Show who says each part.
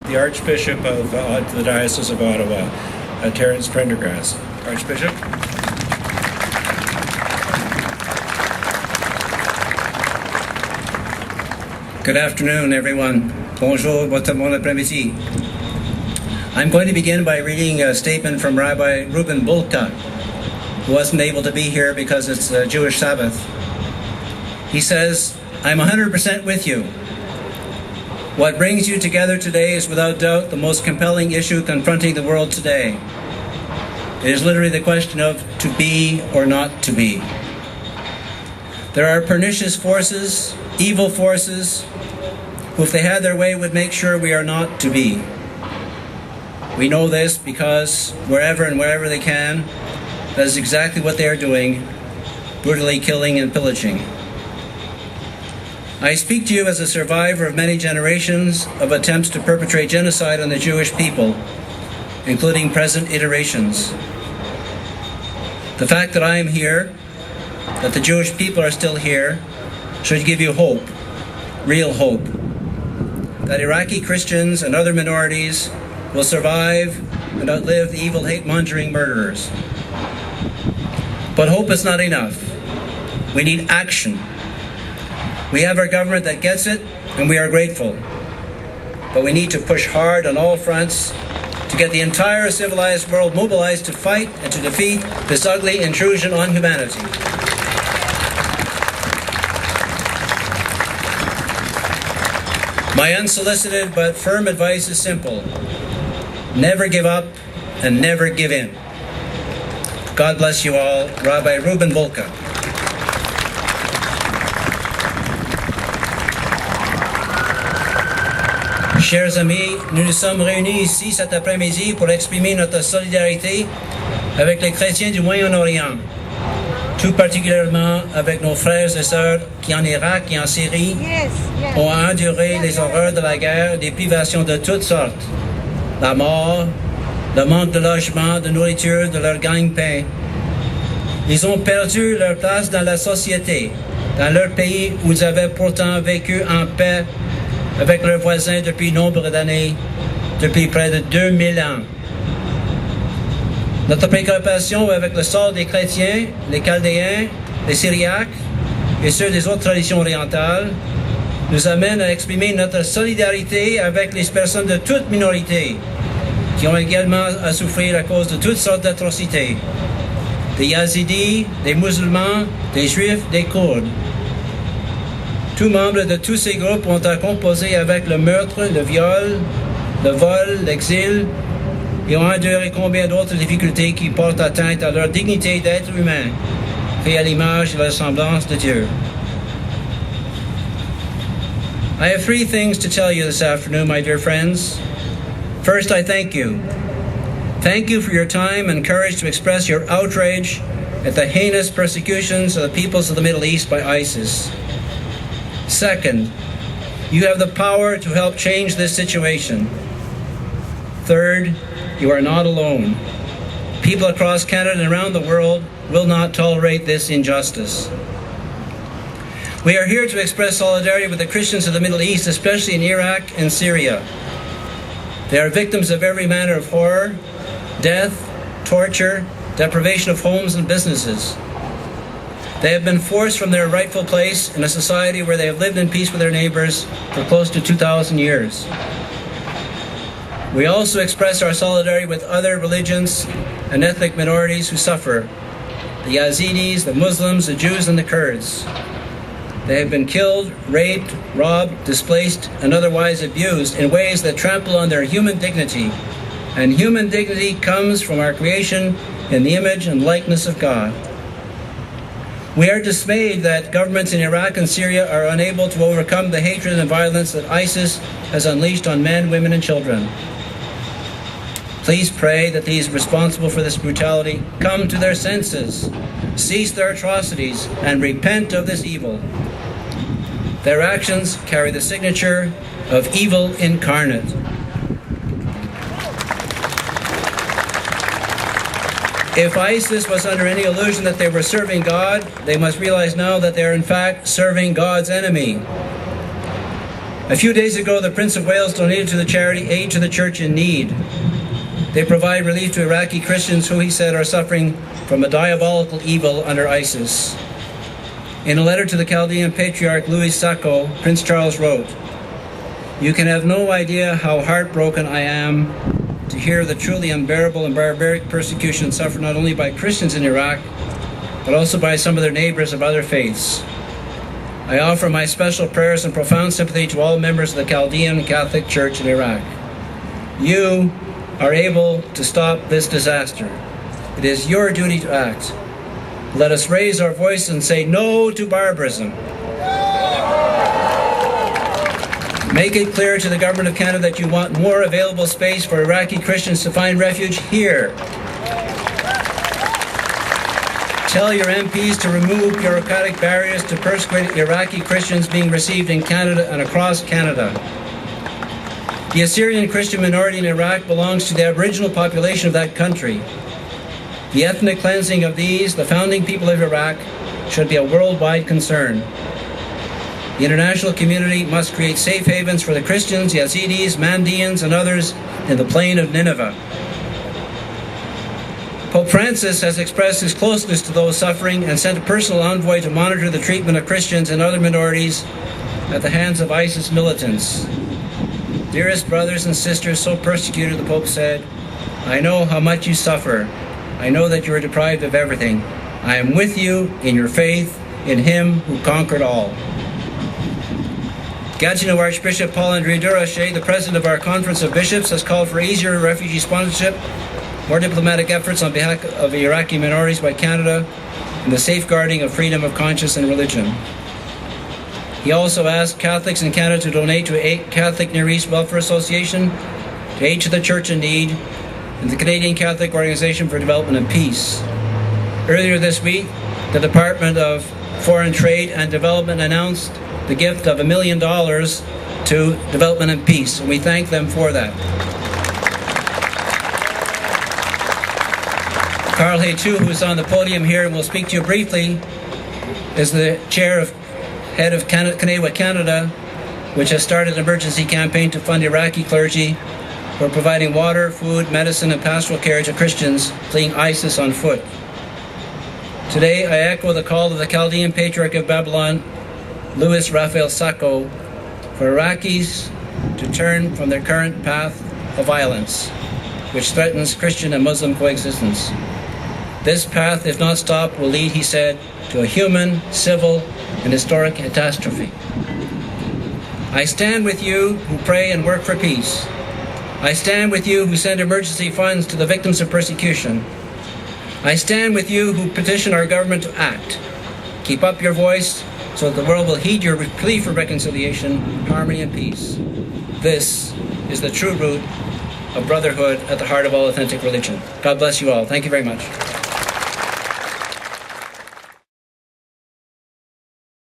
Speaker 1: The Archbishop of the Diocese of Ottawa, Terrence Prendergast. Archbishop.
Speaker 2: Good afternoon, everyone. Bonjour, bon après-midi. I'm going to begin by reading a statement from Rabbi Reuben Bulka, who wasn't able to be here because it's a Jewish Sabbath. He says, I'm 100% with you. What brings you together today is without doubt the most compelling issue confronting the world today. It is literally the question of to be or not to be. There are pernicious forces, evil forces, who if they had their way would make sure we are not to be. We know this because wherever and wherever they can, that is exactly what they are doing, brutally killing and pillaging. I speak to you as a survivor of many generations of attempts to perpetrate genocide on the Jewish people, including present iterations. The fact that I am here, that the Jewish people are still here, should give you hope, real hope, that Iraqi Christians and other minorities will survive and outlive the evil hate-mongering murderers. But hope is not enough. We need action. We have our government that gets it, and we are grateful. But we need to push hard on all fronts to get the entire civilized world mobilized to fight and to defeat this ugly intrusion on humanity. My unsolicited but firm advice is simple. Never give up and never give in. God bless you all. Rabbi Reuben Bulka. Chers amis, nous nous sommes réunis ici cet après-midi pour exprimer notre solidarité avec les chrétiens du Moyen-Orient, tout particulièrement avec nos frères et sœurs qui en Irak et en Syrie ont enduré les horreurs de la guerre, des privations de toutes sortes, la mort, le manque de logement, de nourriture, de leur gagne-pain. Ils ont perdu leur place dans la société, dans leur pays où ils avaient pourtant vécu en paix avec leurs voisins depuis nombre d'années, depuis près de 2000 ans. Notre préoccupation avec le sort des chrétiens, les Chaldéens, les Syriaques et ceux des autres traditions orientales nous amène à exprimer notre solidarité avec les personnes de toutes minorités qui ont également à souffrir à cause de toutes sortes d'atrocités. Des Yazidis, des musulmans, des juifs, des Kurdes. Tous membres de tous ces groupes ont à composer avec le meurtre, le viol, le vol, l'exil, et ont enduré combien d'autres difficultés qui portent atteinte à leur dignité d'être humain, fait à l'image et la ressemblance de Dieu. I have three things to tell you this afternoon, my dear friends. First, I thank you. Thank you for your time and courage to express your outrage at the heinous persecutions of the peoples of the Middle East by ISIS. Second, you have the power to help change this situation. Third, you are not alone. People across Canada and around the world will not tolerate this injustice. We are here to express solidarity with the Christians of the Middle East, especially in Iraq and Syria. They are victims of every manner of horror, death, torture, deprivation of homes and businesses. They have been forced from their rightful place in a society where they have lived in peace with their neighbors for close to 2,000 years. We also express our solidarity with other religions and ethnic minorities who suffer, the Yazidis, the Muslims, the Jews, and the Kurds. They have been killed, raped, robbed, displaced, and otherwise abused in ways that trample on their human dignity. And human dignity comes from our creation in the image and likeness of God. We are dismayed that governments in Iraq and Syria are unable to overcome the hatred and violence that ISIS has unleashed on men, women, and children. Please pray that these responsible for this brutality come to their senses, cease their atrocities, and repent of this evil. Their actions carry the signature of evil incarnate. If ISIS was under any illusion that they were serving God, they must realize now that they are in fact serving God's enemy. A few days ago, the Prince of Wales donated to the charity Aid to the Church in Need. They provide relief to Iraqi Christians who, he said, are suffering from a diabolical evil under ISIS. In a letter to the Chaldean Patriarch Louis Sacco, Prince Charles wrote, "You can have no idea how heartbroken I am to hear the truly unbearable and barbaric persecution suffered not only by Christians in Iraq, but also by some of their neighbors of other faiths. I offer my special prayers and profound sympathy to all members of the Chaldean Catholic Church in Iraq. You are able to stop this disaster. It is your duty to act. Let us raise our voice and say no to barbarism. Make it clear to the Government of Canada that you want more available space for Iraqi Christians to find refuge here. Tell your MPs to remove bureaucratic barriers to persecuted Iraqi Christians being received in Canada and across Canada. The Assyrian Christian minority in Iraq belongs to the Aboriginal population of that country. The ethnic cleansing of these, the founding people of Iraq, should be a worldwide concern. The international community must create safe havens for the Christians, Yazidis, Mandeans, and others in the plain of Nineveh. Pope Francis has expressed his closeness to those suffering and sent a personal envoy to monitor the treatment of Christians and other minorities at the hands of ISIS militants. Dearest brothers and sisters so persecuted, the Pope said, I know how much you suffer. I know that you are deprived of everything. I am with you in your faith in him who conquered all. Gatineau Archbishop Paul-André Durocher, the president of our Conference of Bishops, has called for easier refugee sponsorship, more diplomatic efforts on behalf of Iraqi minorities by Canada, and the safeguarding of freedom of conscience and religion. He also asked Catholics in Canada to donate to Catholic Near East Welfare Association, to Aid to the Church in Need, and the Canadian Catholic Organization for Development and Peace. Earlier this week, the Department of Foreign Trade and Development announced the gift of $1 million to Development and Peace, and we thank them for that. Carl Haytu, who is on the podium here and will speak to you briefly, is the head of Kanewa Canada, which has started an emergency campaign to fund Iraqi clergy who are providing water, food, medicine, and pastoral care to Christians fleeing ISIS on foot. Today, I echo the call of the Chaldean Patriarch of Babylon, Louis Raphael Sacco, for Iraqis to turn from their current path of violence, which threatens Christian and Muslim coexistence. This path, if not stopped, will lead, he said, to a human, civil, and historic catastrophe. I stand with you who pray and work for peace. I stand with you who send emergency funds to the victims of persecution. I stand with you who petition our government to act. Keep up your voice so that the world will heed your plea for reconciliation, harmony, and peace. This is the true root of brotherhood at the heart of all authentic religion. God bless you all. Thank you very much.